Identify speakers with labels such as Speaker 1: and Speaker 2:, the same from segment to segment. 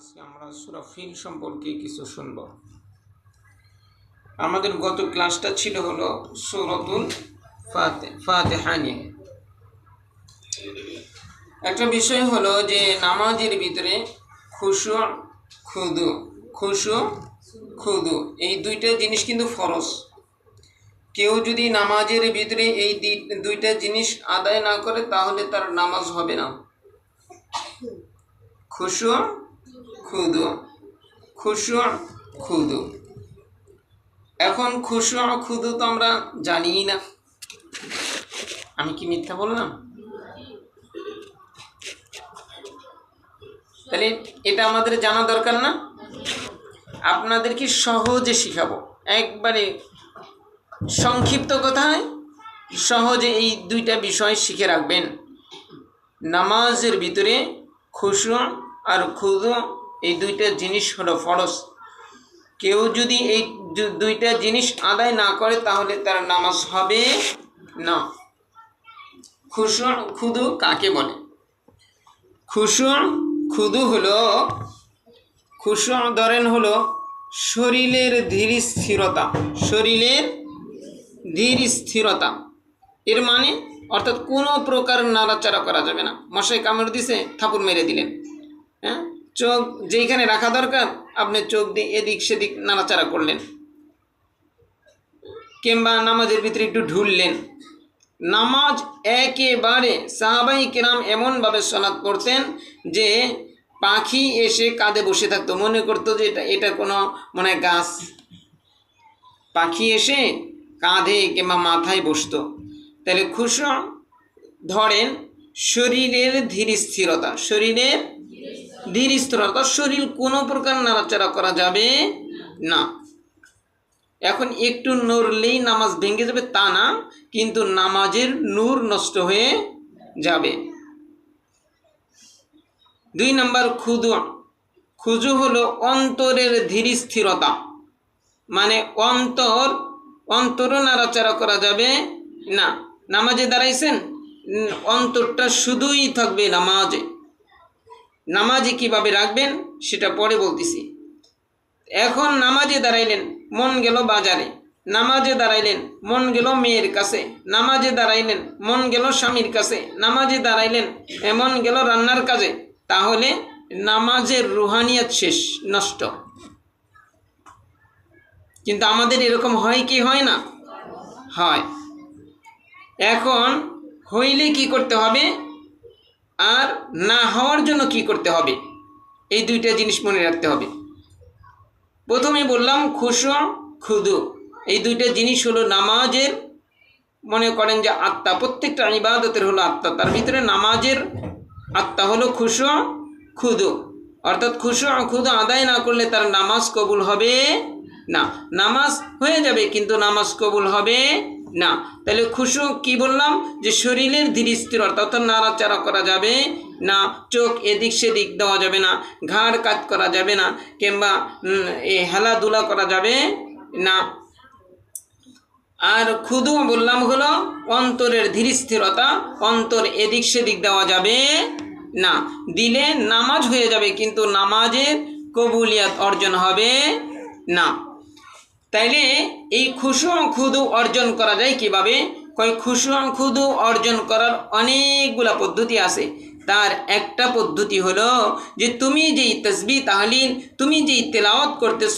Speaker 1: আজকে আমরা সূরা ফিল সম্পর্কে কিছু শুনব। আমাদের গত ক্লাসটা ছিল হলো সূরাতুল ফাতিহা নিয়ে। একটা বিষয় হলো যে নামাজের ভিতরে খুশু খুদু এই দুইটা জিনিস কিন্তু ফরজ। কেউ যদি নামাজের ভিতরে এই দুইটা জিনিস আদায় না করে তাহলে তার নামাজ হবে না। খুশু খুদু। এখন খুশু খুদু তো আমরা জানিই না। আমি কি মিথ্যা বললাম? তাহলে এটা আমাদের জানা দরকার না? আপনাদেরকে সহজে শিখাবো, একবারে সংক্ষিপ্ত কথায় সহজে এই দুইটা বিষয় শিখে রাখবেন। নামাজের ভিতরে খুশু আর খুদু এই দুইটা জিনিস হলো ফরজ। কেউ যদি এই দুইটা জিনিস আদায় না করে তাহলে তার নামাজ হবে না। খুশু খুদু কাকে বলে? খুশু খুদু হলো, খুশু ধরেন হলো শরীরের ধীর স্থিরতা। এর মানে অর্থাৎ কোনো প্রকার নাড়াচাড়া করা যাবে না। মশায় কামড় দিছে, থাপড় মেরে দিলেন, হ্যাঁ, চোখ যেইখানে রাখা দরকার আপনি চোখ দিয়ে এদিক সেদিক নাড়াচাড়া করলেন, কিংবা নামাজের ভিতরে একটু ঢুললেন। নামাজ একেবারে সাহাবাই কেরাম এমনভাবে সালাত পড়তেন যে পাখি এসে কাঁধে বসে থাকতো, মনে করতো যে এটা কোনো মনে গাছ। পাখি এসে কাঁধে কিংবা মাথায় বসতো। তাহলে খুশু ধরেন শরীরের ধীর স্থিরতা, শরীর কোনো প্রকার নাড়াচাড়া করা যাবে না। এখন একটু নড়লেই নামাজ ভেঙে যাবে তা না, কিন্তু নামাজের নূর নষ্ট হয়ে যাবে। 2 নম্বর খুজু হলো অন্তরের ধীর স্থিরতা, মানে অন্তরও নাড়াচাড়া করা যাবে না। নামাজে দাঁড়াইছেন, অন্তরটা শুধুই থাকবে নামাজে কিভাবে রাখবেন সেটা পরে বলতেছি। এখন নামাজে দাঁড়াইলেন, মন গেল বাজারে, নামাজে দাঁড়াইলেন মন গেল মেয়ের কাছে, নামাজে দাঁড়াইলেন মন গেল স্বামীর কাছে, নামাজে দাঁড়াইলেন এমন গেল রান্নার কাজে, তাহলে নামাজের রুহানিয়াত শেষ, নষ্ট। কিন্তু আমাদের এরকম হয় কি হয় না? হয়। এখন হইলে কি করতে হবে আর না হওয়ার জন্য কি করতে হবে, এই দুইটা জিনিস মনে রাখতে হবে। প্রথমে বললাম খুশু খুদু, এই দুইটা জিনিস হলো নামাজের, মনে করেন যে আত্মা। প্রত্যেকটা ইবাদতের হলো আত্মা, তার ভিতরে নামাজের আত্মা হলো খুশু খুদু। অর্থাৎ খুশু খুদু আদায় না করলে তার নামাজ কবুল হবে না। নামাজ হয়ে যাবে কিন্তু নামাজ কবুল হবে না। তাহলে খুশু কি বললাম, যে শরীরের ধীর স্থিরতা, অর্থাৎ নাড়াচাড়া করা যাবে না, চোখ এদিক সেদিক দেওয়া যাবে না, ঘাড় কাত করা যাবে না, কিংবা হেলাধুলা করা যাবে না। আর খুদু বললাম হলো অন্তরের ধীর স্থিরতা, অন্তর এদিক সেদিক দেওয়া যাবে না। দিলে নামাজ হয়ে যাবে কিন্তু নামাজের কবুলিয়াত অর্জন হবে না। তাইলে এই খুশু খুদু অর্জন করা যায় কিভাবে? খুশু খুদু অর্জন করার অনেকগুলা পদ্ধতি আছে। তার একটা পদ্ধতি হলো যে তুমি যেই তাসবিহ তাহলিল, তুমি যেই তেলাওয়াত করতেছ,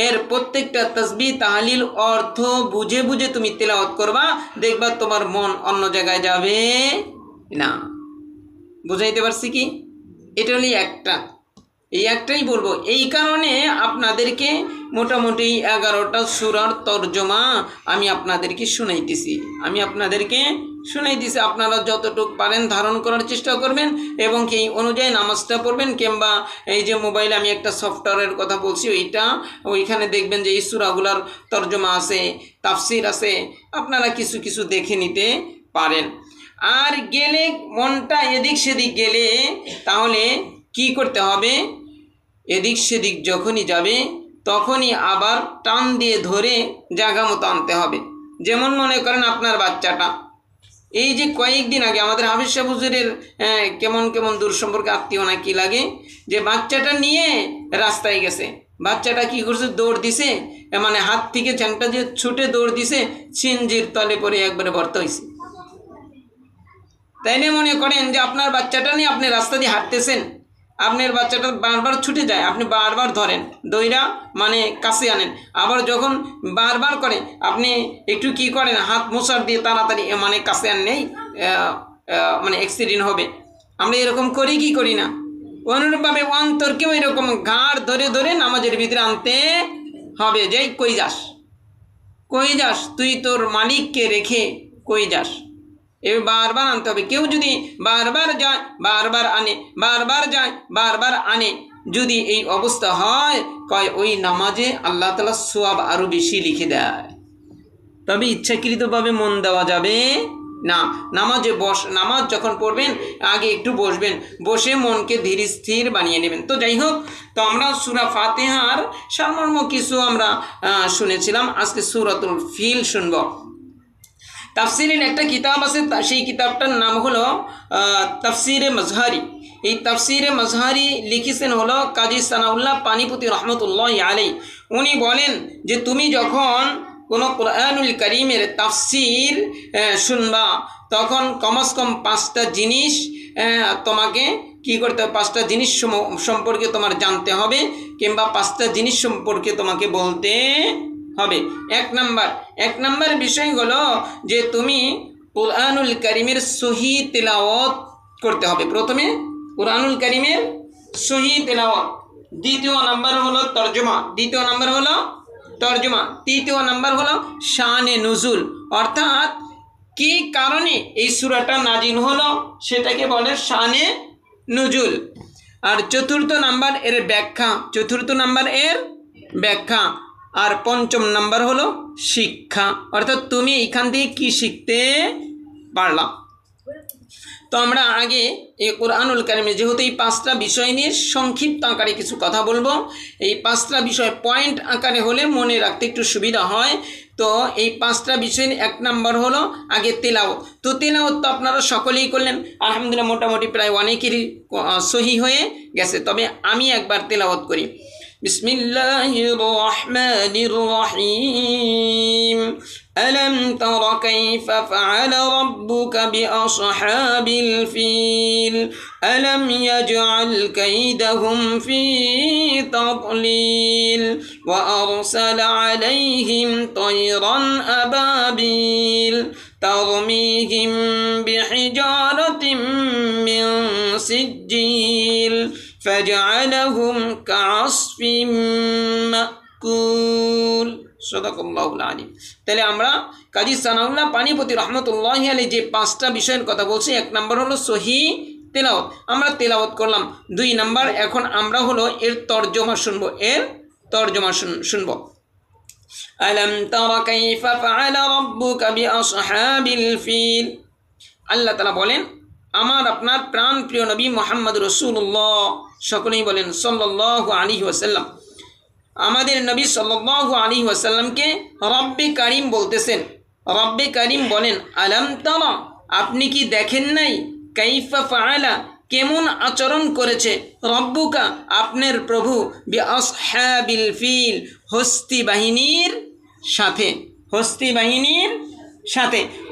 Speaker 1: এর প্রত্যেকটা তাসবিহ তাহলিল অর্থ বুঝে বুঝে তুমি তেলাওয়াত করবা, দেখবা তোমার মন অন্য জায়গায় যাবে না। বুঝাইতে পারছি কি? এটা হলো এই একটাই বলবো। এই কারণে আপনাদেরকে মোটামুটি 11টা সূরার তরজমা আমি আপনাদেরকে শুনাইতেছি। আপনারা যতটুকু পারেন ধারণ করার চেষ্টা করবেন এবং এই অনুযায়ী নামাজটা পড়বেন। কিংবা এই যে মোবাইলে আমি একটা সফটওয়্যারের কথা বলছি, ওইখানে দেখবেন যে এই সূরাগুলার তরজমা আছে, তাফসির আছে, আপনারা কিছু কিছু দেখে নিতে পারেন। আর গেলে মনটা এদিক সেদিক গেলে তাহলে কি করতে হবে? এদিক সেদিক যখনই যাবে তখনই আবার টান দিয়ে ধরে জায়গা মতো আনতে হবে। যেমন মনে করেন আপনার বাচ্চাটা এই যে কয়েকদিন আগে আমাদের হাফিজ সাহেব হুজুরের কেমন কেমন দূর সম্পর্কে আত্মীয় না কি লাগে, যে বাচ্চাটা নিয়ে রাস্তায় গেছে, বাচ্চাটা কি করছে, দৌড় দিছে, মানে হাত থেকে চ্যাংটা যে ছুটে দৌড় দিছে, সিনজির তলে পড়ে একবারে ভর্তা হয়েছে। তাইলে মনে করেন যে আপনার বাচ্চাটা নিয়ে আপনি রাস্তা দিয়ে হাঁটতেছেন, আপনার বাচ্চাটা বারবার ছুটে যায়, আপনি বারবার ধরেন, দইরা মানে কাছে আনেন, আবার যখন বারবার করে আপনি একটু কি করেন, হাত মোছার দিয়ে তাড়াতাড়ি মানে কাছে আনলেই মানে অ্যাক্সিডেন্ট হবে। আমরা এরকম করি কি করি না? অনুরূপভাবে অন্তরকেও এরকম ঘাড় ধরে ধরে নামাজের ভিতরে আনতে হবে, যে কই যাস, কই যাস, তুই তোর মালিককে রেখে কই যাস, এবার বারবার আনতে হবে। কেউ যদি বারবার যায় বারবার আনে, বারবার যায় বারবার আনে, যদি এই অবস্থা হয়, কয় ওই নামাজে আল্লাহ তাআলা সওয়াব আরও বেশি লিখে দেয়। তবে ইচ্ছাকৃতভাবে মন দেওয়া যাবে না। নামাজ যখন পড়বেন আগে একটু বসবেন, বসে মনকে ধীর স্থির বানিয়ে নেবেন। তো যাই হোক, তো আমরা সূরা ফাতিহার সারমর্ম কিছু আমরা শুনেছিলাম, আজকে সূরাতুল ফিল শুনব। তাফসিরের একটা কিতাব আছে, সেই কিতাবটার নাম হলো তাফসিরে মাজহারি। এই তাফসিরে মাজহারি লিখেছেন হলো কাজী সানাউল্লাহ পানিপতি রহমতুল্লাহ আলাইহি। উনি বলেন যে তুমি যখন কোনো কোরআনুল কারীমের তাফসির শুনবা, তখন কমস কম 5টা জিনিস তোমাকে কি করতে হবে, 5টা জিনিস সম্পর্কে তোমার জানতে হবে, কিংবা 5টা জিনিস সম্পর্কে তোমাকে বলতে হবে। এক নাম্বার বিষয় হলো যে তুমি কোরআনুল কারীমের সহি তেলাওয়াত করতে হবে। প্রথমে কোরআনুল কারীমের সহি তেলাওয়াত, দ্বিতীয় নাম্বার হলো তর্জমা, তৃতীয় নাম্বার হলো শানে নুজুল, অর্থাৎ কি কারণে এই সূরাটা নাজিল হলো সেটাকে বলে শানে নুজুল। আর চতুর্থ নাম্বার এর ব্যাখ্যা, আর পঞ্চম নাম্বার হলো শিক্ষা, অর্থাৎ তুমি এখান থেকে কি শিখতে পারলাম। তো আমরা আগে এই কোরআনুল কারীমে যেহেতু এই 5টা বিষয় নিয়ে সংক্ষিপ্ত আকারে কিছু কথা বলবো, এই 5টা বিষয় পয়েন্ট আকারে হলে মনে রাখতে একটু সুবিধা হয়। তো এই 5টা বিষয়ের 1 নাম্বার হলো আগে তেলাওয়াত। তো তেলাওয়াত তো আপনারা সকলেই করলেন, আলহামদুলিল্লাহ, মোটামুটি প্রায় অনেকেরই সহি হয়ে গেছে। তবে আমি একবার তেলাওয়াত করি। বিসমিল্লাহির রহমানির রহিম। ألم تر كيف فعل ربك بأصحاب الفيل ألم يجعل كيدهم في تضليل وأرسل عليهم طيرا أبابيل ترميهم بحجارة من سجيل فجعلهم كعصف مأكول। সদাকাল্লাহুল আলিম। তাহলে আমরা কাজী সানাউল্লাহ পানিপতি রহমতুল্লাহি আলাইহি যে 5টা বিষয়ের কথা বলছি, 1 নাম্বার হলো সহি তেলাওয়াত, আমরা তেলাওয়াত করলাম। 2 নাম্বার, এখন আমরা হলো এর তর্জমা শুনবো। আলাম তারা কাইফা ফাআলা রাব্বুকা বিআসহাবিল ফিল। আল্লাহ তাআলা বলেন, আমার আপনার প্রাণ প্রিয় নবী মুহাম্মদ রাসূলুল্লাহ, সকলেই বলেন সাল্লাল্লাহু আলাইহি ওয়াসাল্লাম, আমাদের নবী সাল্লাল্লাহু আলাইহি ওয়াসাল্লামকে রব্বে কারীম বলতেছেন। রব্বে কারীম বলেন, আলাম তারা, আপনি কি দেখেন নাই, কাইফা ফাআলা, কেমন আচরণ করেছে, রব্বুকা, আপনার প্রভু, বিআসহাবিল ফিল, হস্তি বাহিনীর সাথে।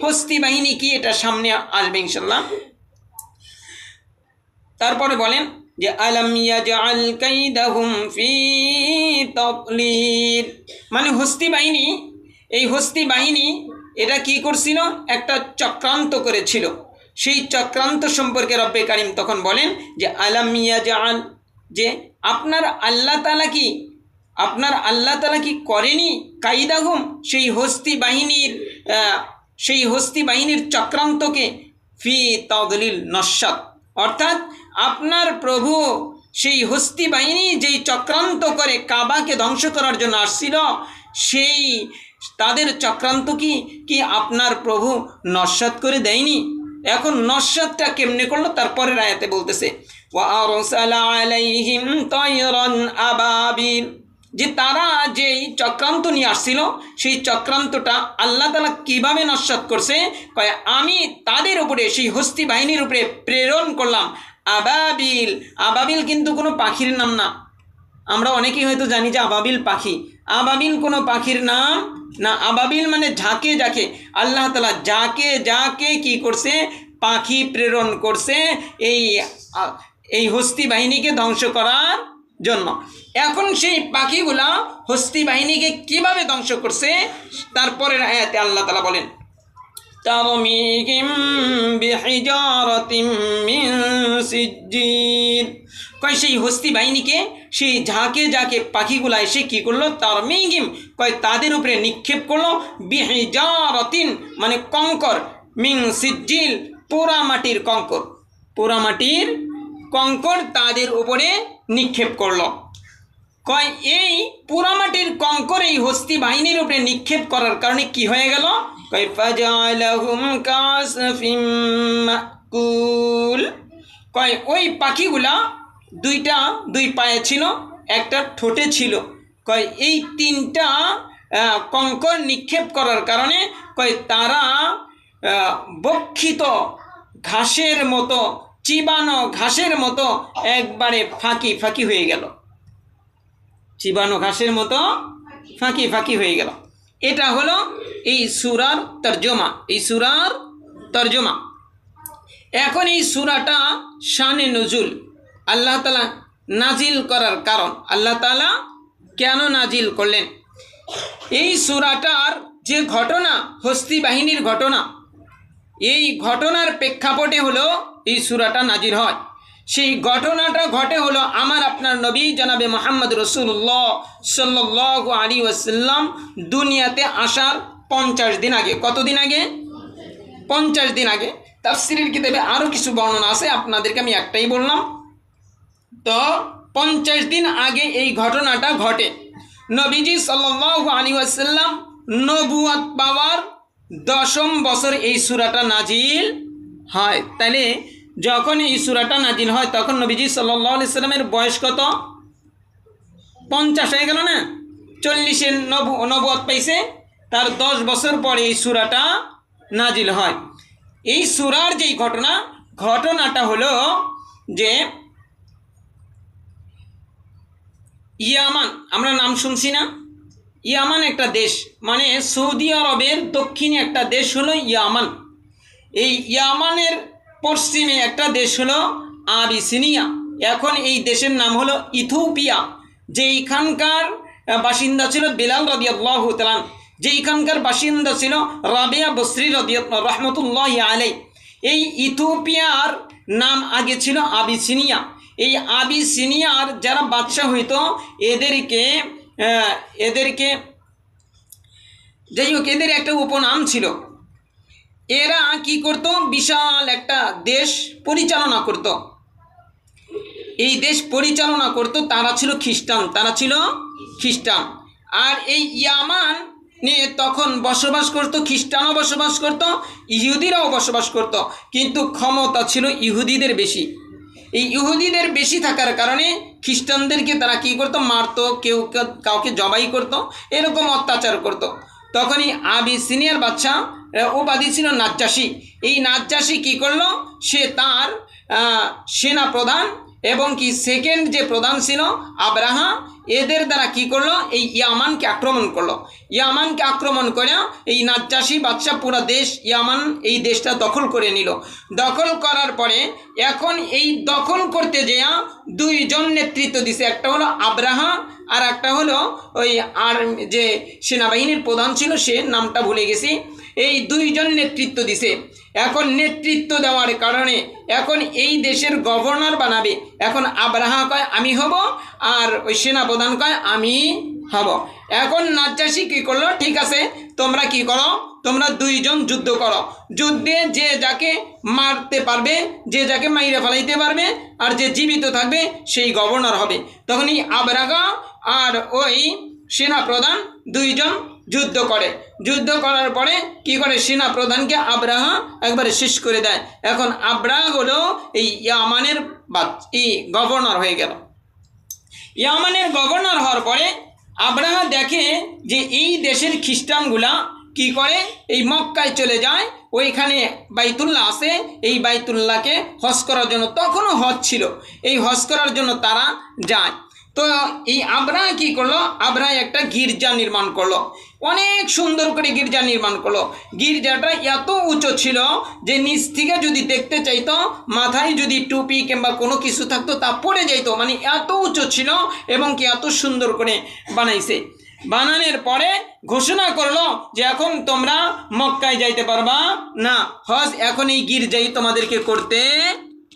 Speaker 1: হস্তি বাহিনী কি, এটা সামনে আসবে ইনশাআল্লাহ। তারপরে বলেন যে আলাম ইয়াজআল কাইদাহুম ফি তাদলিল, মানে এই হস্তি বাহিনী এটা কি করছিল, একটা চক্রান্ত করেছিল। সেই চক্রান্ত সম্পর্কে রব্বে কারীম তখন বলেন যে আলাম ইয়াজআল, যে আপনার আল্লাহ তাআলা কি করেনি, কাইদাহুম, সেই হস্তি বাহিনীর চক্রান্তকে, ফি তাদলিল, নস্যাৎ, অর্থাৎ আপনার প্রভু সেই হস্তি বাহিনী যেই চক্রান্ত করে কাবাকে ধ্বংস করার জন্য আসছিল, সেই তাদের চক্রান্ত কি আপনার প্রভু নস্যাৎ করে দেয়নি? এখন নস্যাৎটা কেমনে করলো, তারপরের আয়াতে বলতেছে ওয়া আরসালা আলাইহিম তায়রান আবাবিল, যে তারা যেই চক্রান্ত নিয়ে আসছিল সেই চক্রান্তটা আল্লাহ তাআলা কীভাবে নস্যাৎ করছে, কয় আমি তাদের উপরে সেই হস্তি বাহিনীর উপরে প্রেরণ করলাম আবাবিল। আবাবিল কিন্তু কোনো পাখির নাম না। আমরা অনেকেই হয়তো জানি যে আবাবিল পাখি, আবাবিল কোনো পাখির নাম না। আবাবিল মানে ঝাঁকে ঝাঁকে আল্লাহ তাআলা যাকে যাকে কি করছে, পাখি প্রেরণ করছে এই হস্তি বাহিনীকে ধ্বংস করার জন্য। এখন সেই পাখিগুলা হস্তি বাহিনীকে কিভাবে ধ্বংস করছে তারপরের আয়াতে আল্লাহ তাআলা বলেন, তারমিহিম বিহিজারাতিম মিন সিজ্জিল। কয় সেই হস্তি বাহিনীকে সেই ঝাঁকে ঝাঁকে পাখিগুলা এসে কী করলো, তারমিহিম কয় তাদের উপরে নিক্ষেপ করলো, বিহিজারাতিন মানে কঙ্কর, মিন সিজ্জিল পোড়া মাটির কঙ্কর, পোড়া মাটির কঙ্কর তাদের উপরে নিক্ষেপ করলো। কয় এই পোড়ামাটির কঙ্কর এই হস্তি বাহিনীর উপরে নিক্ষেপ করার কারণে কি হয়ে গেল, কয় ফাজআলাহুম কাসফিম মাকুল। কয় ওই পাখিগুলা দুই পায়ে ছিল, একটা ঠোঁটে ছিল। কয় এই তিনটা কঙ্কর নিক্ষেপ করার কারণে কয় তারা বক্ষিত ঘাসের মতো, চিবানো ঘাসের মতো একবারে ফাঁকি ফাঁকি হয়ে গেল, চিবানো ঘাসের মতো ফাঁকি ফাঁকি হয়ে গেল। এটা হলো এই সূরার তর্জমা, এই সূরার তর্জমা। এখন এই সূরাটা শানে নজুল, আল্লাহ তাআলা নাজিল করার কারণ, আল্লাহ তাআলা কেন নাজিল করলেন। এই সূরাটার যে ঘটনা, হস্তি বাহিনীর ঘটনা, এই ঘটনার প্রেক্ষাপটে হলো এই সূরাটা নাজিল হয়। সেই ঘটনাটা ঘটে হলো আমার আপনার নবী জনাবে মুহাম্মদ রাসূলুল্লাহ সাল্লাল্লাহু আলাইহি ওয়াসাল্লাম দুনিয়াতে আসার 50 দিন আগে। কতদিন আগে? 50 দিন আগে। তাফসীরের কিতাবে আরও কিছু বর্ণনা আছে, আপনাদেরকে আমি একটাই বললাম। তো 50 দিন আগে এই ঘটনাটা ঘটে। নবীজি সাল্লাল্লাহু আলাইহি ওয়াসাল্লাম নবুয়ত পাওয়ার 10ম বছর এই সূরাটা নাজিল হয়। তাহলে যখন এই সূরাটা নাজিল হয় তখন নবীজি সাল্লাল্লাহু আলাইহি সাল্লামের বয়স কত? 50 হয়ে গেল না? 40-এর নবুয়ত পাইছে, তার 10 বছর পরে এই সূরাটা নাজিল হয়। এই সূরার যেই ঘটনাটা হলো যে ইয়ামান, আমরা নাম শুনছি না? ইয়ামান একটা দেশ, মানে সৌদি আরবের দক্ষিণে একটা দেশ হলো ইয়ামান। এই ইয়ামানের পশ্চিমে একটা দেশ হলো আবিসিনিয়া। এখন এই দেশের নাম হলো ইথিওপিয়া। যেইখানকার বাসিন্দা ছিল বেলাল রাদিয়াল্লাহু তাআলা, যেইখানকার বাসিন্দা ছিল রাবিয়া বসরি রাহমাতুল্লাহি আলাইহি। এই ইথিওপিয়ার নাম আগে ছিল আবিসিনিয়া। এই আবিসিনিয়ার যারা বাদশা হইতো এদেরকে যাই হোক এদের একটা উপনাম ছিল। এরা কি করত, বিশাল একটা দেশ পরিচালনা করত। এই দেশ পরিচালনা করত, তারা ছিল খ্রিস্টান। আর এই ইয়ামান নিয়ে তখন বসবাস করত, খ্রিস্টানও বসবাস করত, ইহুদিরাও বসবাস করত, কিন্তু ক্ষমতা ছিল ইহুদিদের বেশি। এই ইহুদিদের বেশি থাকার কারণে খ্রিস্টানদেরকে তারা কি করত, মারত, কেউ কাউকে জবাই করত, এরকম অত্যাচার করত। তখনই আবিসিনিয়ার বাদশা উপাধি ছিল নাজ্জাশী। এই নাজ্জাশী কি করলো, সে তার সেনা প্রধান এবং কি সেকেন্ড যে প্রধান ছিল আব্রাহা, এদের দ্বারা কি করলো, এই ইয়ামানকে আক্রমণ করলো। ইয়ামানকে আক্রমণ করে এই নাজ্জাশী বাদশা পুরো দেশ ইয়ামান এই দেশটা দখল করে নিল। দখল করার পরে এখন এই দখল করতে যেয়া দুইজন নেতৃত্ব দিছে, একটা হলো আব্রাহা আর একটা হলো ওই আর যে সেনাবাহিনীর প্রধান ছিল সে নামটা ভুলে গেছি। এই দুইজন নেতৃত্ব দিছে। এখন নেতৃত্ব দেওয়ার কারণে এখন এই দেশের গভর্নর বানাবে। এখন আব্রাহা কয় আমি হব, আর ওই সেনাপ্রধান কয় আমি হব। এখন নাজ্জাশী কী করলো, ঠিক আছে তোমরা কি করো, তোমরা দুইজন যুদ্ধ করো, যুদ্ধে যে যাকে মারতে পারবে, যে যাকে মাইরে ফেলাইতে পারবে, আর যে জীবিত থাকবে সেই গভর্নর হবে। তখনই আব্রাহা আর ওই সেনাপ্রধান দুইজন যুদ্ধ করে। যুদ্ধ করার পরে কি করে, সেনা প্রধানকে আব্রাহা একবারে শেষ করে দেয়। এখন আব্রাহা হলো এই ইয়ামানের গভর্নর হয়ে গেল। ইয়ামানের গভর্নর হওয়ার পরে আব্রাহা দেখে যে এই দেশের খ্রিস্টানগুলা কি করে, এই মক্কায় চলে যায়, ওইখানে বাইতুল্লাহ আছে, এই বাইতুল্লাহকে হজ করার জন্য, তখনও হজ ছিল, এই হজ করার জন্য তারা যায়। তো এই আব্রাহা কি করলো, আব্রাহা একটা গির্জা নির্মাণ করলো, অনেক সুন্দর করে গির্জা নির্মাণ করলো। গির্জাটা এত উঁচু ছিল যে নিচ থেকে যদি দেখতে চাইতো, মাথায় যদি টুপি কিংবা কোনো কিছু থাকতো তা পড়ে যাইতো, মানে এত উঁচু ছিল এবং কি এত সুন্দর করে বানাইছে। বানানোর পরে ঘোষণা করলো যে এখন তোমরা মক্কায় যাইতে পারবা না, হজ এখন এই গির্জাই তোমাদেরকে করতে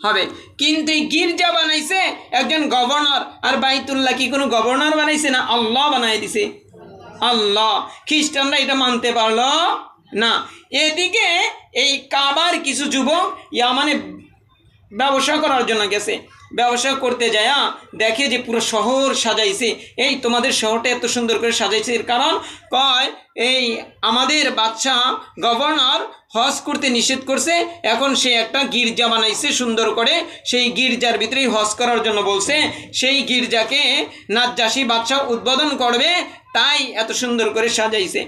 Speaker 1: হবে। কিন্তু এই গির্জা বানাইছে একজন গভর্নর, আর বাইতুল্লাহ কি কোনো গভর্নর বানাইছে না, আল্লাহ বানাই দিছে, আল্লাহ। খ্রিস্টানরা এটা মানতে পারলো না। এদিকে এই কাবার কিছু যুবক ইয়ামানে ব্যবসা করার জন্য গেছে, ব্যবসা করতে যায় দেখে যে পুরো শহর সাজাইছে, এই তোমাদের শহরটা এত সুন্দর করে সাজাইছে, এর কারণ কয় এই আমাদের বাদশা গভর্নর হজ করতে নিষেধ করছে, এখন সে একটা গির্জা বানাইছে সুন্দর করে, সেই গির্জার ভিতরেই হজ করার জন্য বলছে, সেই গির্জাকে নাজ্জাশী বাদশা উদ্বোধন করবে, তাই এত সুন্দর করে সাজাইছে।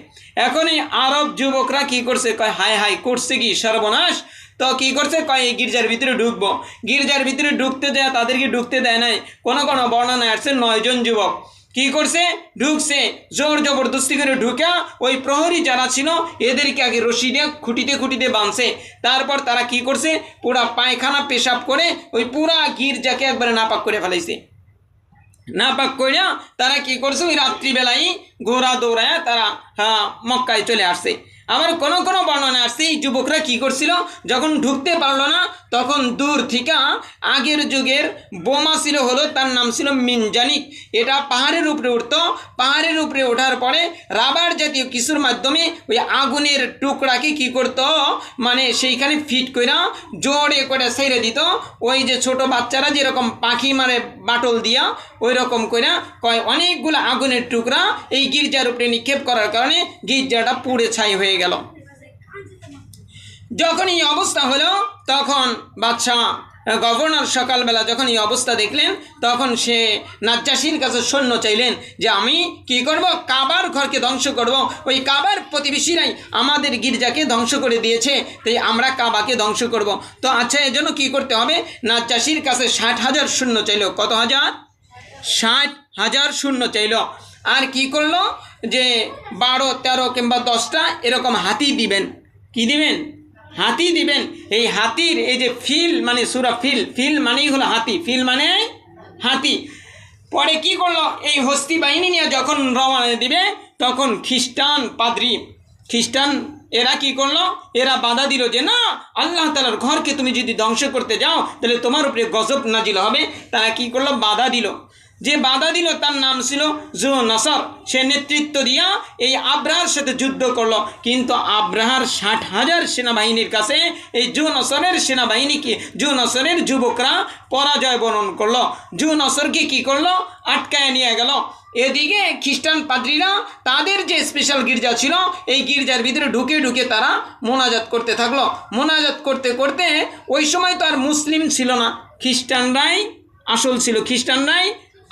Speaker 1: এখন এই আরব যুবকরা কি করছে, কয় হায় হায় করছে কি সর্বনাশ। তো কি করছে, কয় এই গির্জার ভিতরে ঢুকবো, গির্জার ভিতরে ঢুকতে যায়, তাদেরকে ঢুকতে দেয় নাই। কোনো কোনো বর্ণনায় আসছে 9 জন যুবক কি করছে, ঢুকছে, জোর জবরদস্তি করে ঢুকা ওই প্রহরী যারা ছিল এদেরকে আগে রশি দিয়ে খুঁটিতে খুঁটিতে বাঁধছে, তারপর তারা কি করছে, পুরা পায়খানা পেশাব করে ওই পুরা গির্জাকে একবারে নাপাক করে ফেলাইছে। নাপাক কইরা তারা কি করছে, ওই রাত্রিবেলায় ঘোড়া দৌড়ায় তারা মক্কায় চলে আসছে। আবার কোনো কোনো বর্ণনা আসছে এই যুবকরা কি করছিল, যখন ঢুকতে পারলো না তখন দূর থেকে আগের যুগের বোমা ছিল, হলো তার নাম ছিল মিনজানিক, এটা পাহাড়ের উপরে উঠতো, পাহাড়ের উপরে ওঠার পরে রাবার জাতীয় কিছুর মাধ্যমে ওই আগুনের টুকরাকে কি করতো, মানে সেইখানে ফিট কইরা জোরে করে ছেড়ে দিত, ওই যে ছোট বাচ্চারা যেরকম পাখি মারে বাটল দিয়া ওই রকম কইরা কয় অনেকগুলো আগুনের টুকরা এই গির্জার উপরে নিক্ষেপ করার কারণে গির্জাটা পুড়ে ছাই হয়ে গেল। যখন এই অবস্থা হলো তখন বাদশাহ গভর্নর সকালবেলা যখন এই অবস্থা দেখলেন তখন সে নাজ্জাশীর কাছে সৈন্য চাইলেন যে আমি কি করব, কাবার ঘরকে ধ্বংস করব, ওই কাবার প্রতিবেশীরাই আমাদের গির্জাকে ধ্বংস করে দিয়েছে, তাই আমরা কাবাকে ধ্বংস করব। তো আচ্ছা, এজন্য কি করতে হবে, নাজ্জাশীর কাছে 60,000 সৈন্য চাইল। কত হাজার? 60,000 সৈন্য চাইল। আর কি করলো যে 12, 13 কিংবা 10টা এরকম হাতি দিবেন। কি দিবেন? হাতি দিবেন। এই হাতির এই যে ফিল মানে সুরা ফিল, ফিল মানেই হলো হাতি, ফিল মানে হাতি। পরে কি করলো, এই হস্তি বাহিনী নিয়ে যখন রওনা দিবে তখন খ্রিস্টান পাদ্রী, খ্রিস্টান এরা কি করলো, এরা বাধা দিল যে না, আল্লাহ তাআলার ঘরকে তুমি যদি ধ্বংস করতে যাও তাহলে তোমার উপরে গজব নাজিল হবে। তারা কি করলো, বাধা দিল। যে বাধা দিল তার নাম ছিল জু নসর, সে নেতৃত্ব দিয়া এই আব্রাহার সাথে যুদ্ধ করলো। কিন্তু আব্রাহার 60,000 সেনাবাহিনীর কাছে এই জু নসরের সেনাবাহিনীকে, জু নসরের যুবকরা পরাজয় বরণ করলো। জু নসরকে কি করলো, আটকায় নিয়ে গেল। এদিকে খ্রিস্টান পাদ্রীরা তাদের যে স্পেশাল গির্জা ছিল এই গির্জার ভিতরে ঢুকে ঢুকে তারা মোনাজাত করতে থাকলো। মোনাজাত করতে করতে ওই সময় তো আর মুসলিম ছিল না, খ্রিস্টানরাই আসল ছিল, খ্রিস্টানরাই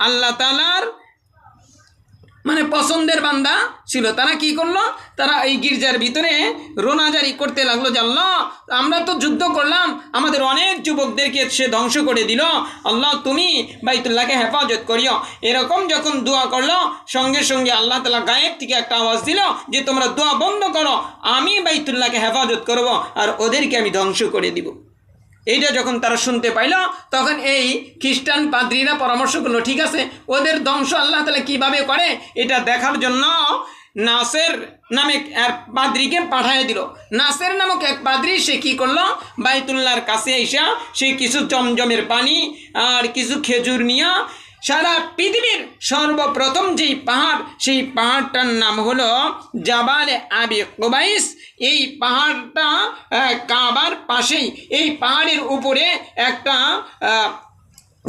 Speaker 1: আল্লাহ তাআলার মানে পছন্দের বান্দা ছিল। তারা কি করলো, তারা এই গির্জার ভিতরে রোনাজারি করতে লাগলো যে আল্লাহ, আমরা তো যুদ্ধ করলাম, আমাদের অনেক যুবকদেরকে সে ধ্বংস করে দিল, আল্লাহ তুমি বাইতুল্লাহকে হেফাজত করিও। এরকম যখন দোয়া করলো সঙ্গে সঙ্গে আল্লাহ তাআলা গায়েব থেকে একটা আওয়াজ দিল যে তোমরা দোয়া বন্ধ করো, আমি বাইতুল্লাহকে হেফাজত করব আর ওদেরকে আমি ধ্বংস করে দিব। এইটা যখন তারা শুনতে পাইল তখন এই খ্রিস্টান পাদ্রীরা পরামর্শ করলো, ঠিক আছে, ওদের ধ্বংস আল্লাহ তাআলা কীভাবে করে এটা দেখার জন্য নাসের নামে এক পাদ্রীকে পাঠিয়ে দিল। নাসের নামক এক পাদ্রী সে কী করলো, বাইতুল্লাহর কাছে এসে সে কিছু জমজমের পানি আর কিছু খেজুর নিয়ে সারা পৃথিবীর সর্বপ্রথম যেই পাহাড়, সেই পাহাড়টার নাম হলো জাবালে আবি কুবাইস। এই পাহাড়টা কাবার পাশেই, এই পাহাড়ের উপরে একটা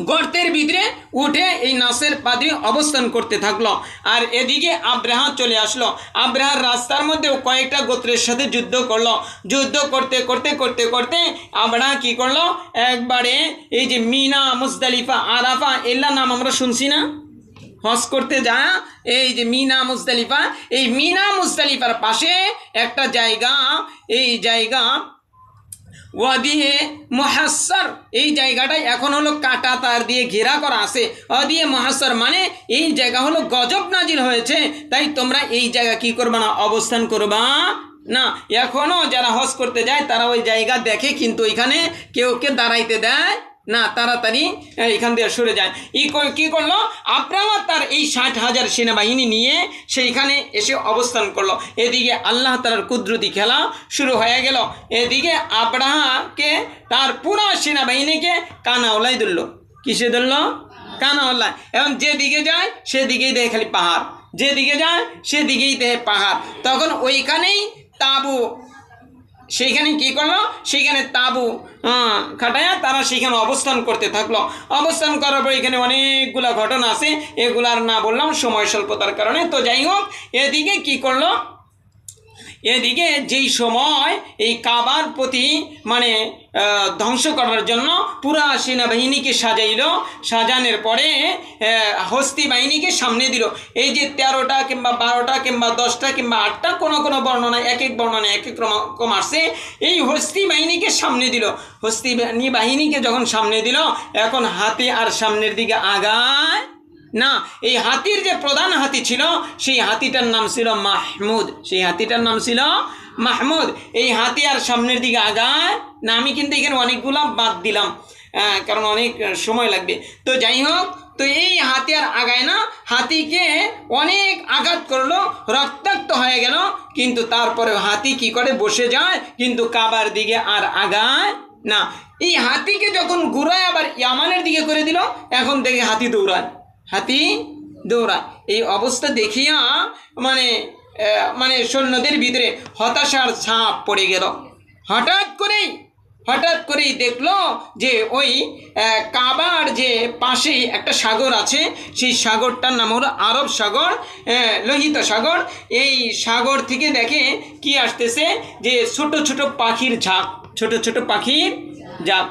Speaker 1: গর্তের ভিতরে উঠে এই নাসের পাদ্রী অবস্থান করতে থাকলো। আর এদিকে আব্রাহা চলে আসলো। আব্রাহার রাস্তার মধ্যেও কয়েকটা গোত্রের সাথে যুদ্ধ করলো। যুদ্ধ করতে করতে করতে করতে আব্রাহা কি করলো, একবারে এই যে মিনা, মুজদালিফা, আরাফা, এল্লা নাম আমরা শুনছি না, হজ করতে যায় এই যে মিনা মুজদালিফা, এই মিনা মুজদালিফার পাশে একটা জায়গা, এই জায়গা ওয়াদিয়ে মুহাসসার, এই জায়গাটায় এখন হলো কাটা তার দিয়ে ঘেরা করা আছে। ওয়াদিয়ে মুহাসসার মানে এই জায়গা হলো গজব নাজিল হয়েছে, তাই তোমরা এই জায়গা কি করবা না, অবস্থান করবা না। এখনও যারা হজ করতে যায় তারা ওই জায়গা দেখে, কিন্তু ওইখানে কেউ দাঁড়াইতে দেয় না, তাড়াতাড়ি এখান দিয়ে সরে যায়। কী করলো, আব্রাহা তার এই 60,000 সেনাবাহিনী নিয়ে সেইখানে এসে অবস্থান করলো। এদিকে আল্লাহ তাআলার কুদরতি খেলা শুরু হয়ে গেল। এদিকে আব্রাহাকে তার পুরো সেনাবাহিনীকে কানাওলাই ধরল। কিসে ধরল? কানাওলাই। এবং যেদিকে যায় সেদিকেই দেখে খালি পাহাড়, যেদিকে যায় সেদিকেই দেখে পাহাড়। তখন ওইখানেই তাঁবু, সেইখানে কি করলো, সেইখানে তাঁবু খাটায়া তারা সেইখানে অবস্থান করতে থাকলো। অবস্থান করার পর এখানে অনেকগুলো ঘটনা আছে, এগুলার না বললাম সময় স্বল্পতার কারণে। তো যাই হোক, এদিকে কি করলো, এদিকে যেই সময় এই কাবার প্রতি মানে ধ্বংস করার জন্য পুরা সেনাবাহিনীকে সাজাইলো, সাজানোর পরে হস্তি বাহিনীকে সামনে দিল। এই যে 13টা কিংবা 12টা কিংবা 10টা কিংবা 8টা, কোনো কোনো বর্ণনায় এক এক বর্ণনায় এক এক রকম আসছে, এই হস্তি বাহিনীকে সামনে দিল। হস্তি বাহিনীকে যখন সামনে দিল, এখন হাতি আর সামনের দিকে আগায় না। এই হাতির যে প্রধান হাতি ছিল, সেই হাতিটার নাম ছিল মাহমুদ, সেই হাতিটার নাম ছিল মাহমুদ। এই হাতি আর সামনের দিকে আগায় না। আমি কিন্তু এখানে অনেকগুলো বাদ দিলাম, কারণ অনেক সময় লাগবে। তো যাই হোক, তো এই হাতি আর আগায় না, হাতিকে অনেক আঘাত করলো, রক্তাক্ত হয়ে গেল, কিন্তু তারপরে হাতি কি করে, বসে যায়, কিন্তু কাবার দিকে আর আগায় না। এই হাতিকে যখন ঘুরায় আবার ইয়ামানের দিকে করে দিল, এখন দেখে হাতি দৌড়ায়, হাতি দৌড়ায়। এই অবস্থা দেখিয়া মানে সৈন্যদের ভিতরে হতাশার ছাপ পড়ে গেল। হঠাৎ করেই দেখলো যে ওই কাবার যে পাশেই একটা সাগর আছে, সেই সাগরটার নাম হলো আরব সাগর, লোহিত সাগর। এই সাগর থেকে দেখে কি আসতেছে, যে ছোট ছোট পাখির ঝাঁক, ছোট ছোট পাখির ঝাঁক।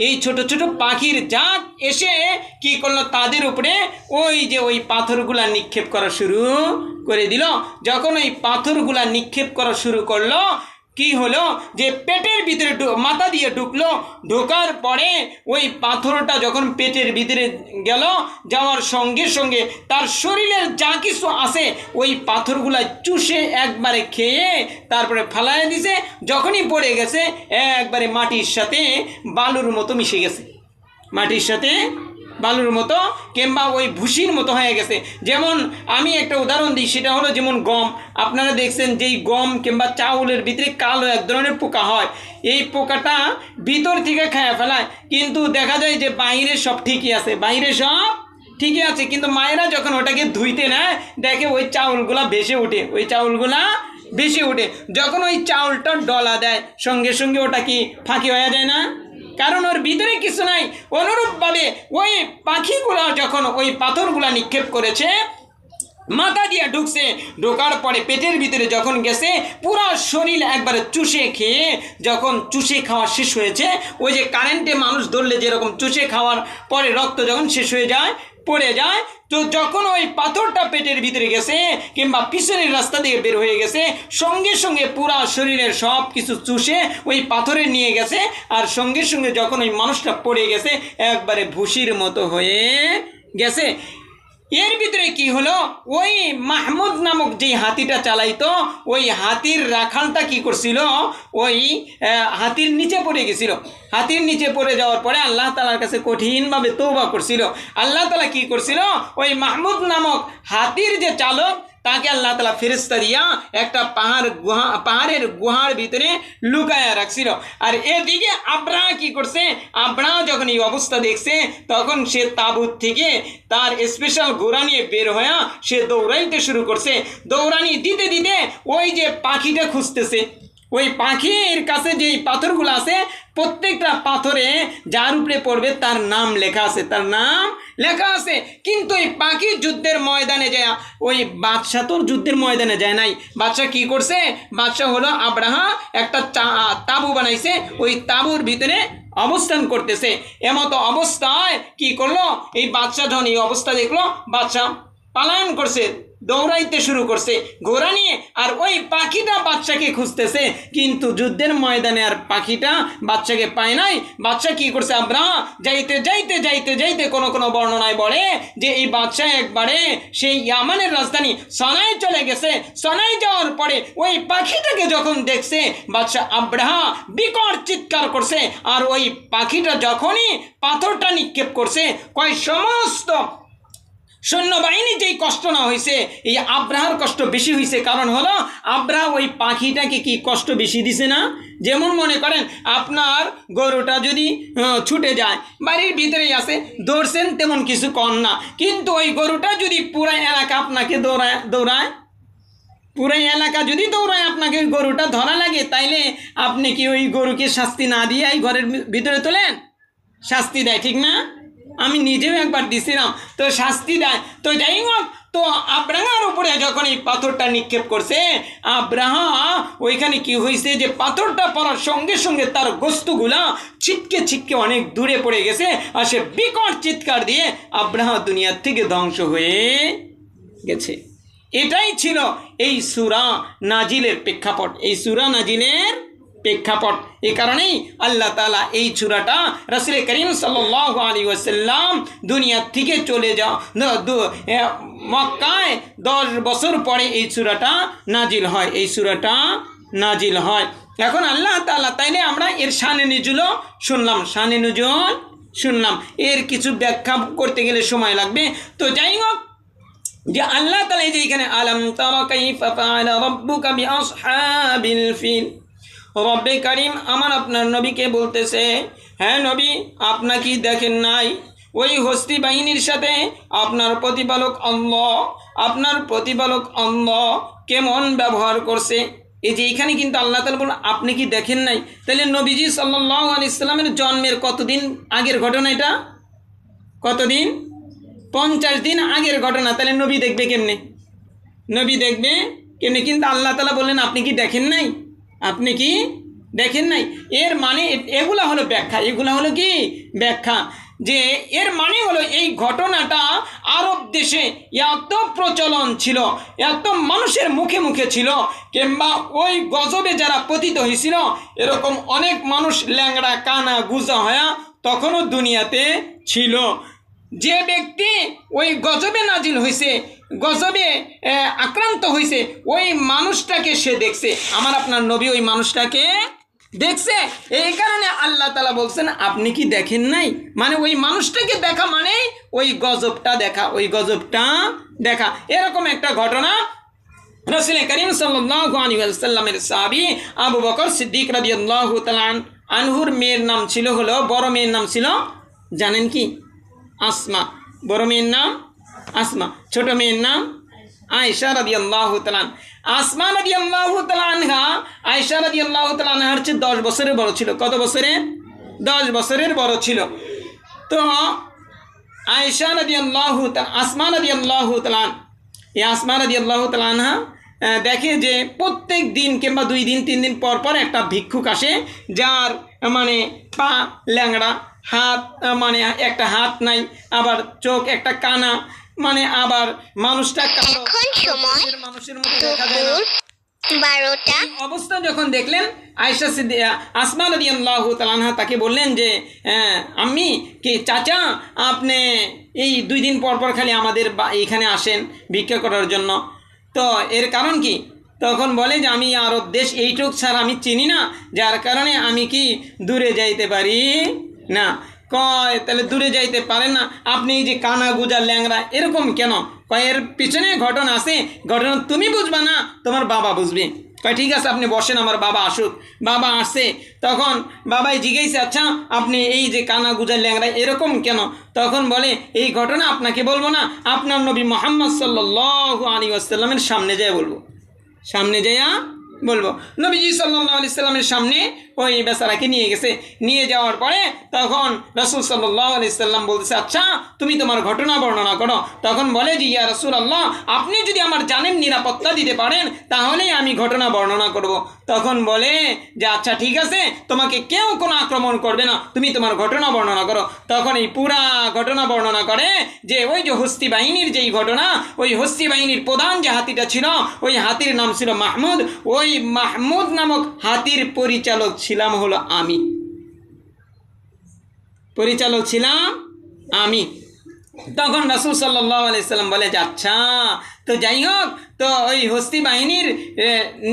Speaker 1: এই ছোট ছোট পাখির ঝাঁক এসে কি করলো, তাদের উপরে ওই পাথরগুলা নিক্ষেপ করা শুরু করে দিল। যখন ওই পাথরগুলা নিক্ষেপ করা শুরু করলো, কি হলো, যে পেটের ভিতরে মাথা দিয়ে ঢুকলো। ঢোকার পরে ওই পাথরটা যখন পেটের ভিতরে গেল, যাওয়ার সঙ্গে সঙ্গে তার শরীরের যা কিছু আছে ওই পাথরগুলা চুষে একবারে খেয়ে তারপরে ফালায় দিছে। যখনই পড়ে গেছে, একবারে মাটির সাথে বালুর মতো মিশে গেছে, মাটির সাথে বালুর মতো কিংবা ওই ভুসির মতো হয়ে গেছে। যেমন আমি একটা উদাহরণ দিই, সেটা হলো যেমন গম। আপনারা দেখছেন যেই গম কিংবা চাউলের ভিতরে কালো এক ধরনের পোকা হয়, এই পোকাটা ভিতর থেকে খায়া ফেলায়, কিন্তু দেখা যায় যে বাইরে সব ঠিকই আছে, বাইরে সব ঠিকই আছে, কিন্তু মায়েরা যখন ওটাকে ধুইতে নেয়, দেখে ওই চাউলগুলা ভেসে ওঠে, ওই চাউলগুলা ভেসে ওঠে। যখন ওই চাউলটা ডলা দেয়, সঙ্গে সঙ্গে ওটা কি ফাঁকি হয়ে যায় না? কারণ ওর ভিতরে কিছু নাই। অনুরূপভাবে ওই পাখিগুলা যখন ওই পাথরগুলা নিক্ষেপ করেছে, মাথা দিয়ে ঢুকছে, ঢোকার পরে পেটের ভিতরে যখন গেছে, পুরো শরীর একবারে চুষে খেয়ে, যখন চুষে খাওয়া শেষ হয়েছে, ওই যে কারেন্টে মানুষ ধরলে যেরকম চুষে খাওয়ার পরে রক্ত যখন শেষ হয়ে যায়, পড়ে যায়, তো যখন ওই পাথরটা পেটের ভিতরে গেছে কিংবা পিছনের রাস্তা দিয়ে বের হয়ে গেছে, সঙ্গে সঙ্গে পুরা শরীরের সব কিছু চুষে ওই পাথরে নিয়ে গেছে। আর সঙ্গে সঙ্গে যখন ওই মানুষটা পড়ে গেছে, একবারে ভুসির মতো হয়ে গেছে। এর ভিতরে কি হলো, ওই মাহমুদ নামক যে হাতিটা চালাইতো, ওই হাতির রাখালটা কি করছিল, ওই হাতির নিচে পড়ে গেছিল। হাতির নিচে পড়ে যাওয়ার পরে আল্লাহ তাআলার কাছে কঠিনভাবে তওবা করছিল। আল্লাহ তাআলা কি করছিল, ওই মাহমুদ নামক হাতির যে চালক, তাকে আল্লাহ তাআলা ফেরেশতা দিয়া একটা পাহাড়ের গুহার ভিতরে লুকায়া রাখছিল। আর এদিকে আব্রাহা কি করছে, আব্রাহা যখন এই অবস্থা দেখছে, তখন সে তাঁবুত থেকে তার স্পেশাল ঘোড়া নিয়ে বের হয়ে সে দৌড়াইতে শুরু করছে। দৌড়ানি দিতে দিতে ওই যে পাখিটা খুঁজতেছে, ওই পাখির কাছে যেই পাথরগুলো আছে, প্রত্যেকটা পাথরে যার উপরে পড়বে তার নাম লেখা আছে, তার নাম লেখা আছে। কিন্তু এই পাখি যুদ্ধের ময়দানে যায়, ওই বাদশাহ তোর যুদ্ধের ময়দানে যায় নাই। বাদশাহ কি করছে, বাদশাহ হলো আব্রাহা একটা তাঁবু বানাইছে, ওই তাঁবুর ভিতরে অবস্থান করতেছে। এমতো অবস্থায় কি করলো, এই বাদশাহ যখন এই অবস্থা দেখলো, বাদশাহ পালায়ন করছে, দৌড়াইতে শুরু করছে ঘোড়া নিয়ে, আর ওই পাখিটা বাচ্চাকে খুঁজতেছে, কিন্তু যুদ্ধের ময়দানে আর পাখিটা বাচ্চাকে পায় নাই। বাচ্চা কি করছে, আব্রাহা যাইতে যাইতে যাইতে যাইতে কোনো কোনো বর্ণনায় বলে যে এই বাচ্চা একবারে সেই ইয়ামানের রাজধানী সনায় চলে গেছে। সনায় যাওয়ার পরে ওই পাখিটাকে যখন দেখছে, বাচ্চা আব্রাহা বিকট চিৎকার করছে, আর ওই পাখিটা যখনই পাথরটা নিক্ষেপ করছে, কয় সমস্ত সৈন্যবাহিনী যেই কষ্ট না হয়েছে, এই আব্রাহার কষ্ট বেশি হয়েছে। কারণ হলো আব্রাহা ওই পাখিটাকে কি কষ্ট বেশি দিছে না? যেমন মনে করেন আপনার গরুটা যদি ছুটে যায়, বাড়ির ভিতরেই আছে, দৌড়ছেন তেমন কিছু কর না, কিন্তু ওই গরুটা যদি পুরা এলাকা আপনাকে দৌড়ায় পুরো এলাকা যদি দৌড়ায়, আপনাকে গরুটা ধরা লাগে, তাইলে আপনি কি ওই গরুকে শাস্তি না দিয়ে এই ঘরের ভিতরে তোলেন? শাস্তি দেয়, ঠিক না? আমি নিজেও একবার দিছিলাম, তো শাস্তি দেয়। তো যাই হোক, তো আব্রাহার উপরে যখন এই পাথরটা নিক্ষেপ করছে, আব্রাহা ওইখানে কি হয়েছে যে পাথরটা পড়ার সঙ্গে সঙ্গে তার গোস্তগুলা ছিটকে ছিটকে অনেক দূরে পড়ে গেছে, আর সে বিকট চিৎকার দিয়ে আব্রাহা দুনিয়ার থেকে ধ্বংস হয়ে গেছে। এটাই ছিল এই সূরা নাজিলের প্রেক্ষাপট, এই সূরা নাজিলের প্রেক্ষাপট। এই কারণেই আল্লাহ তাআলা এই সূরাটা রাসূল করিম সাল্লাল্লাহু আলাইহি ওয়াসাল্লাম দুনিয়ার থেকে চলে মক্কায় 10 বছর পরে এই সূরাটা নাজিল হয়, এই সূরাটা নাজিল হয়। এখন আল্লাহ তাআলা, তাইলে আমরা এর শানে নুজুলও শুনলাম, শানে নুজুল শুনলাম, এর কিছু ব্যাখ্যা করতে গেলে সময় লাগবে। তো যাই হোক, যে আল্লাহ তাআলা যে এখানে আলাম তারা কাইফা ফাআলা রাব্বুকা বিআসহাবিল ফিল, রব্বে কারিম আমার আপনার নবীকে বলতেছে, হ্যাঁ নবী, আপনাকে দেখেন নাই ওই হস্তি বাহিনীর সাথে আপনার প্রতিপালক আল্লাহ কেমন ব্যবহার করছে। এই যে এখানে কিন্তু আল্লাহ তাআলা বলেন আপনি কি দেখেন নাই, তাহলে নবীজি সাল্লাল্লাহু আলাইহি সাল্লামের জন্মের কতদিন আগের ঘটনা এটা? কতদিন? 50 দিন আগের ঘটনা। তাহলে নবী দেখবে কেমনে? নবী দেখবে কেমনে? কিন্তু আল্লাহ তাআলা বললেন আপনি কি দেখেন নাই, আপনি কি দেখেন নাই। এর মানে এগুলা হলো ব্যাখ্যা, এগুলা হলো কি ব্যাখ্যা, যে এর মানে হলো এই ঘটনাটা আরব দেশে এত প্রচলন ছিল, এত মানুষের মুখে মুখে ছিল, কিংবা ওই গজবে যারা পতিত হয়েছিল, এরকম অনেক মানুষ ল্যাংড়া কানা গুজা হয়া তখনও দুনিয়াতে ছিল। যে ব্যক্তি ওই গজবে নাজিল হয়েছে, গজবে আক্রান্ত হয়েছে, ওই মানুষটাকে সে দেখছে, আমার আপনার নবী ওই মানুষটাকে দেখছে। এই কারণে আল্লাহ তাআলা বলছেন আপনি কি দেখেন নাই, মানে ওই মানুষটাকে দেখা মানে ওই গজবটা দেখা, ওই গজবটা দেখা। এরকম একটা ঘটনা রাসূল করিম সাল্লাল্লাহু আলাইহি ওয়াসাল্লামের সাহাবী আবু বকর সিদ্দিক রাদিয়াল্লাহু তাআলা আনহুর মেয়ের নাম ছিল হলো, বড় মেয়ের নাম ছিল জানেন কি? আসমা। বড় মেয়ের নাম আসমা, ছোট মেয়ের নাম আয়েশা রাদিয়াল্লাহু তাআলা। আসমা রাদিয়াল্লাহু তাআলা আনহা আয়েশা রাদিয়াল্লাহু তাআলা আনহার চেয়ে 10 বছরের বড় ছিল। কত বছরে? 10 বছরের বড় ছিল। তো আয়েশা রাদিয়াল্লাহু তাআলা, আসমা রাদিয়াল্লাহু তাআলা, এই আসমা রাদিয়াল্লাহু তাআলা আনহা দেখে যে প্রত্যেক দিন কিংবা 2 দিন 3 দিন পর পর একটা ভিক্ষুক আসে, যার মানে পা ল্যাংড়া, হাত মানে একটা হাত নাই, আবার চোখ একটা কানা, মানে আবার মানুষটা কালো, মানুষের মতো দেখা যায় না। 12টা অবস্থা যখন দেখলেন, আয়েশা সিদ্দিকা আসমা রাদিয়াল্লাহু তাআলা আনহা তাকে বললেন যে আম্মি কি চাচা, আপনি এই 2 দিন পর পর খালি আমাদের এইখানে আসেন ভিক্ষা করার জন্য, তো এর কারণ কি? তখন বলে যে আমি আরব দেশ এইটুক ছাড়া আমি চিনি না, যার কারণে আমি কি দূরে যাইতে পারি না। কয় তাহলে দূরে যাইতে পারেন না, আপনি এই যে কানা গুজা ল্যাংড়া এরকম কেন? কয় এর পিছনে ঘটনা আছে, ঘটনা তুমি বুঝবা না, তোমার বাবা বুঝবে। কয় ঠিক আছে আপনি বসেন, আমার বাবা আসুক। বাবা আসছে, তখন বাবাই জিজ্ঞেস আচ্ছা আপনি এই যে কানা গুজা ল্যাংড়া এরকম কেন? তখন বলে এই ঘটনা আপনাকে বলবো না, আপনার নবী মুহাম্মদ সাল্লাল্লাহু আলাইহি ওয়াসাল্লামের সামনে যায় বলবো, সামনে যাইয়া বলবো। নবীজি সাল্লাল্লাহু আলাইহি সাল্লামের সামনে ওই বেচারাকে নিয়ে গেছে। নিয়ে যাওয়ার পরে তখন রাসূল সাল্লাল্লাহু আলাইহি সাল্লাম বলতেছে আচ্ছা তুমি তোমার ঘটনা বর্ণনা করো। তখন বলে যে ইয়া রাসূলুল্লাহ, আপনি যদি আমার জানের নিরাপত্তা দিতে পারেন তাহলেই আমি ঘটনা বর্ণনা করব। তখন বলে যে আচ্ছা ঠিক আছে, তোমাকে কেউ কোনো আক্রমণ করবে না, তুমি তোমার ঘটনা বর্ণনা করো। তখন এই পুরা ঘটনা বর্ণনা করে যে ওই যে হস্তি বাহিনীর যেই ঘটনা, ওই হস্তি বাহিনীর প্রধান যে হাতিটা ছিল, ওই হাতির নাম ছিল মাহমুদ। ওই মাহমুদ নামক হাতির পরিচালক ছিলাম হলো আমি, পরিচালক ছিলাম আমি। তখন রাসূল সাল্লাল্লাহু আলাইহি সাল্লাম বলে যে আচ্ছা, তো যাই হোক, তো ওই হস্তি বাহিনীর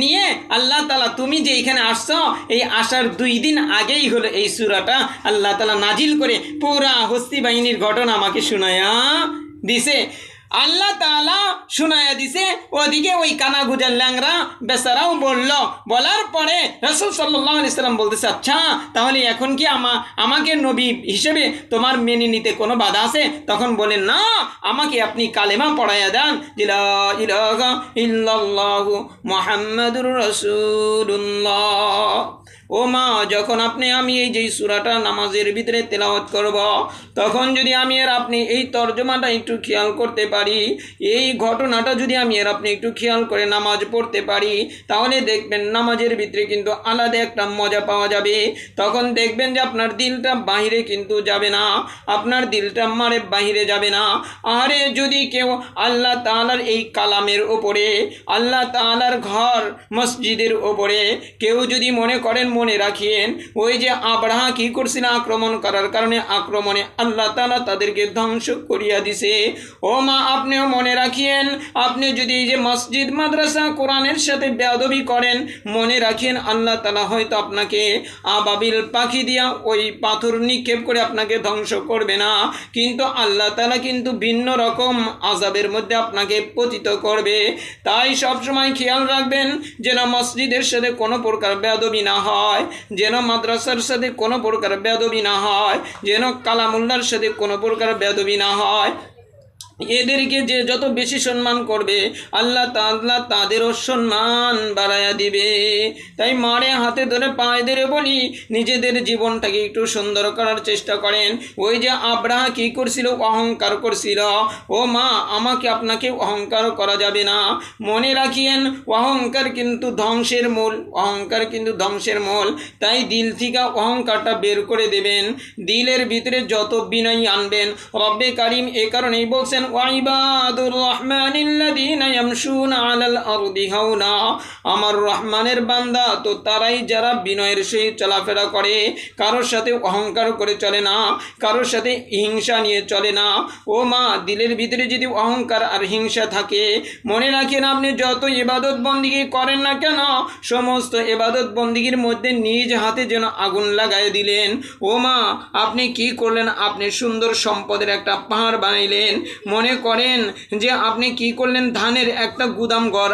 Speaker 1: নিয়ে আল্লাহ তাআলা তুমি যে এখানে আসছো, এই আসার 2 দিন আগেই হলো এই সূরাটা আল্লাহ তাআলা নাজিল করে পুরা হস্তি বাহিনীর ঘটনা আমাকে শুনায়া দিছে। আল্লাহ তাআলা শুনায়া দিছে, ওদিকে ওই কানা গুজার ল্যাংরা বেচারাও বলল। বলার পরে রাসূল সাল্লাল্লাহু আলাইহি সাল্লাম বলতেছে আচ্ছা, তাহলে এখন কি আমাকে নবী হিসেবে তোমার মেনে নিতে কোনো বাধা আছে? তখন বলেন না, আমাকে আপনি কালেমা পড়াইয়া দেন, লা ইলাহা ইল্লাল্লাহু মুহাম্মাদুর রাসূলুল্লাহ। ও মা, যখন আমি এই যে সূরাটা নামাজের ভিতরে তেলাওয়াত করব, তখন যদি আমি আর আপনি এই তর্জমাটা একটু খেয়াল করতে পারি, এই ঘটনাটা যদি আমি আর আপনি একটু খেয়াল করে নামাজ পড়তে পারি, তাহলে দেখবেন নামাজের ভিতরে কিন্তু আলাদা একটা মজা পাওয়া যাবে। তখন দেখবেন যে আপনার দিলটা বাহিরে কিন্তু যাবে না, আপনার দিলটা বাহিরে যাবে না। আরে যদি কেউ আল্লাহ তাআলার এই কালামের ওপরে, আল্লাহ তাআলার ঘর মসজিদের ওপরে কেউ যদি মনে রাখিয়েন, ওই যে আবরাহা কি করছিল, আক্রমণ করার কারণে আক্রমণে আল্লাহ তাআলা তাদেরকে ধ্বংস করিয়া দিছে। ও মা, আপনিও মনে রাখিয়েন, আপনি যদি এই যে মসজিদ মাদ্রাসা কোরআনের সাথে বেয়াদবি করেন, মনে রাখিয়েন আল্লাহ তাআলা হয়তো আপনাকে আবাবিল পাখি দিয়া ওই পাথর নিক্ষেপ করে আপনাকে ধ্বংস করবে না, কিন্তু আল্লাহ তাআলা কিন্তু ভিন্ন রকম আযাবের মধ্যে আপনাকে পতিত করবে। তাই সবসময় খেয়াল রাখবেন যেন মসজিদের সাথে কোনো প্রকার বেয়াদবি না হয়, যেন মাদ্রাসার সাথে কোনো প্রকার বেয়াদবি না হয়, যেন কালামুল্লাহর সাথে কোনো প্রকার বেয়াদবি না হয়। এদেরকে যে যত বেশি সম্মান করবে আল্লাহ তাআলা তাদেরও সম্মান বাড়ায়া দিবে। তাই মারে হাতে ধরে পায়ে ধরে বলি, নিজেদের জীবনটাকে একটু সুন্দর করার চেষ্টা করেন। ওই যে আবরাহা কি করছিল, অহংকার করছিল। ও মা, আমাকে আপনাকে অহংকার করা যাবে না। মনে রাখিয়েন, অহংকার কিন্তু ধ্বংসের মূল, অহংকার কিন্তু ধ্বংসের মূল। তাই দিল থেকে অহংকারটা বের করে দেবেন, দিলের ভিতরে যত বিনয় আনবেন। রব্বে কারিম এ কারণেই বলছেন ওয়াইবাদুর রহমানিল্লাযীনা ইয়ামশুনা আলাল আরদি হাওনা, আমার রহমানের বান্দা তো তারাই যারা বিনয়ের সহিত চলাফেরা করে, কারোর সাথে অহংকার করে চলে না, কারোর সাথে হিংসা নিয়ে চলে না। ও মা, দিলের ভিতরে যদি অহংকার আর হিংসা থাকে, মনে রাখেন আপনি যত ইবাদত বন্দিগি করেন না কেন, সমস্ত ইবাদত বন্দিগির মধ্যে নিজ হাতে যেন আগুন লাগাই দিলেন। ও মা, আপনি কি করলেন, আপনি সুন্দর সম্পদের একটা পাহাড় বানাইলেন। মনে করেন যে আপনি কি করলেন, ধানের একটা গুদাম ঘর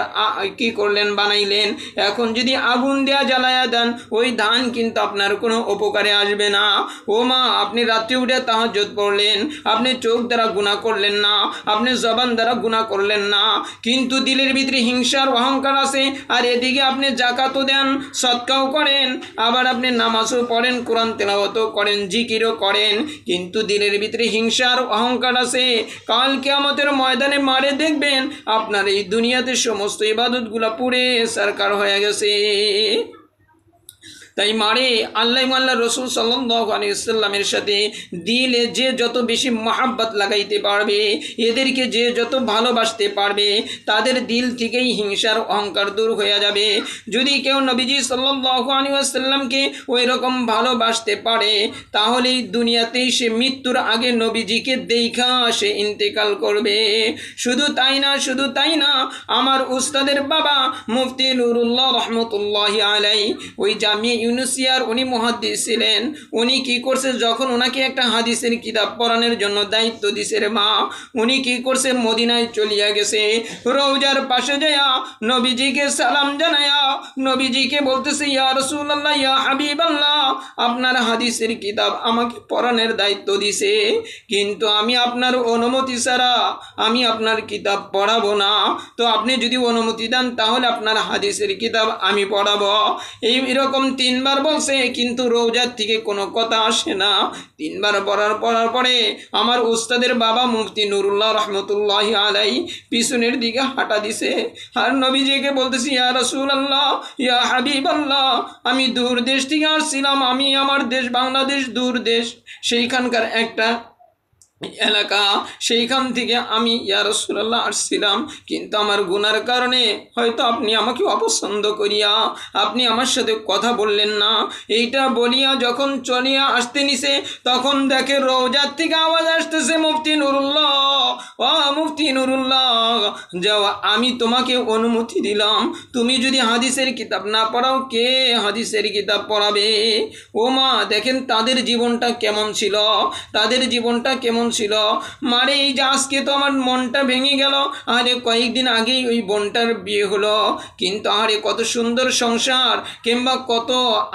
Speaker 1: কি করলেন, বানাইলেন। এখন যদি আগুন দেয়া জ্বালায়া দেন, ওই ধান কিন্তু আপনার কোনো উপকারে আসবে না। ও মা, আপনি রাত্রে উঠে তাহাজ্জুদ পড়লেন, আপনি চোখ দ্বারা গুনাহ করলেন না, আপনি জবান দ্বারা গুনাহ করলেন না, কিন্তু দিলের ভিতরে হিংসার অহংকার আছে। আর এদিকে আপনি যাকাতও দেন, সদকাও করেন, আবার আপনি নামাজও পড়েন, কোরআন তেলাওয়াতও করেন, জিকিরও করেন, কিন্তু দিলের ভিতরে হিংসার অহংকার আছে। কাল কিয়ামতের ময়দানে মারে দেখবেন আপনার এই দুনিয়াতে সমস্ত ইবাদতগুলা পুড়ে সরকার হয়ে গেছে। তাই মারে আল্লাহ রসুল সাল্লাল্লাহু আলাইহি ওয়াসাল্লামের সাথে দিলে যে যত বেশি মহাব্বত লাগাইতে পারবে, এদেরকে যে যত ভালোবাসতে পারবে, তাদের দিল থেকেই হিংসার অহংকার দূর হয়ে যাবে। যদি কেউ নবীজি সাল্লাল্লাহু আলাইহি ওয়াসাল্লামকে ওই রকম ভালোবাসতে পারে, তাহলে দুনিয়াতেই সে মৃত্যুর আগে নবীজিকে দেখা সে ইন্তেকাল করবে। শুধু তাই না, আমার উস্তাদের বাবা মুফতি নুরুল্লাহ রহমতুল্লাহি আলাইহি ওই জামিয়া ইউনুসিয়ার উনি মুহাদ্দিস ছিলেন। উনি কি করছে, যখন ওনাকে একটা হাদিসের কিতাব পড়ানোর জন্য দায়িত্ব দিছে রে মা, উনি কি করছে, মদিনায় চলিয়া গেছে। রওজার পাশে যায়া নবীজিকে সালাম জানায়া নবীজিকে বলতেছে, ইয়া রাসূলুল্লাহ, ইয়া হাবিবাল্লাহ, আপনার হাদিসের কিতাব আমাকে পড়ানোর দায়িত্ব দিছে, কিন্তু আমি আপনার অনুমতি ছাড়া আমি আপনার কিতাব পড়াবো না। তো আপনি যদি অনুমতি দেন তাহলে আপনার হাদিসের কিতাব আমি পড়াবো। এইরকম 3 তিনবার বলছে, কিন্তু রওজার থেকে কোনো কথা আসে না। তিনবার পড়ার পরে আমার উস্তাদের বাবা মুফতি নুরুল্লাহ রহমতুল্লাহি আলাইহি পিছনের দিকে হাঁটা দিছে, আর নবীজিকে বলতেছি, ইয়া রাসূলুল্লাহ, ইয়া হাবিবাল্লাহ, আমি দূর দেশ থেকে আসছিলাম, আমি আমার দেশ বাংলাদেশ দূর দেশ, সেইখানকার একটা এলাকা, সেইখান থেকে আমি ইয়া রাসূলুল্লাহ আসছিলাম, কিন্তু আমার গুনার কারণে হয়তো আপনি আমাকে অপছন্দ করিয়া আপনি আমার সাথে কথা বললেন না। এইটা বলিয়া যখন চলিয়া আসতে নিছে, তখন দেখে রওজার থেকে আওয়াজ আসতেছে, মুফতি নুরুল্লাহ, ও মুফতি নুরুল্লাহ, যাও, আমি তোমাকে অনুমতি দিলাম, তুমি যদি হাদিসের কিতাব না পড়াও, কে হাদিসের কিতাব পড়াবে? ও মা, দেখেন তাদের জীবনটা কেমন ছিল, তাদের জীবনটা কেমন ছিল। মারে, এই যে আজকে তো আমার মনটা ভেঙে গেল, আরে কয়েকদিন আগেই ওই বোনটার বিয়ে হলো, কিন্তু আরে কত সুন্দর সংসার, কিংবা কত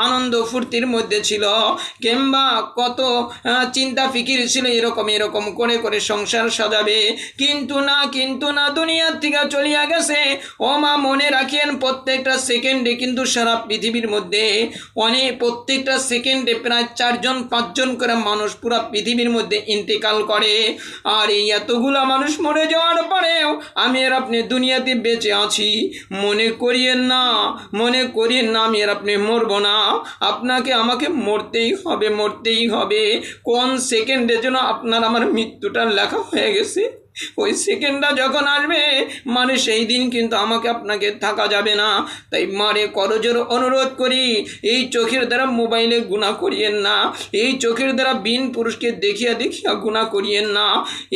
Speaker 1: আনন্দ ফুর্তির মধ্যে ছিল, কিংবা কত চিন্তা ফিকির ছিল এরকম এরকম করে করে সংসার সাজাবে, কিন্তু না, দুনিয়ার থেকে চলিয়া গেছে। ও মা, মনে রাখেন, প্রত্যেকটা সেকেন্ডে কিন্তু সারা পৃথিবীর মধ্যে প্রত্যেকটা সেকেন্ডে প্রায় 4-5 জন করে মানুষ পুরো পৃথিবীর মধ্যে ইন্তেকাল করে। আর এই এতগুলা মানুষ মরে যাওয়ার পরেও আমি আর আপনি দুনিয়াতে বেঁচে আছি। মনে করিয়েন না আমি আর আপনি মরবো না, আপনাকে আমাকে মরতেই হবে। কোন সেকেন্ডে যেন আপনার আমার মৃত্যুটা লেখা হয়ে গেছে, ওই সেকেন্ডটা যখন আসবে মানে সেই দিন কিন্তু আমাকে আপনাকে থাকা যাবে না। তাই মারে করজোর অনুরোধ করি, এই চোখের দ্বারা মোবাইলে গুনাহ করিয়েন না, এই চোখের দ্বারা বিন পুরুষকে দেখিয়া গুনাহ করিয়েন না,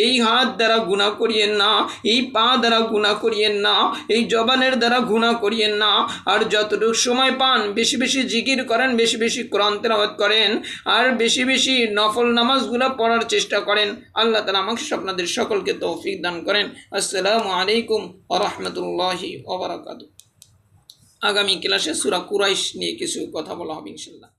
Speaker 1: এই হাত দ্বারা গুনাহ করিয়েন না, এই পা দ্বারা গুনাহ করিয়েন না, এই জবানের দ্বারা গুনাহ করিয়েন না। আর যতটুকু সময় পান বেশি বেশি জিকির করেন, বেশি বেশি কোরআন তেলাওয়াত করেন, আর বেশি বেশি নফল নামাজগুলো পড়ার চেষ্টা করেন। আল্লাহ তাআলা আমাকে আপনাদের সকলকে তৌফিক দান করেন। আসসালামু আলাইকুম ওয়া রাহমাতুল্লাহি ওয়া বারাকাতুহু। আগামী ক্লাসে সূরা কুরাইশ নিয়ে কিছু কথা বলা হবে ইনশাআল্লাহ।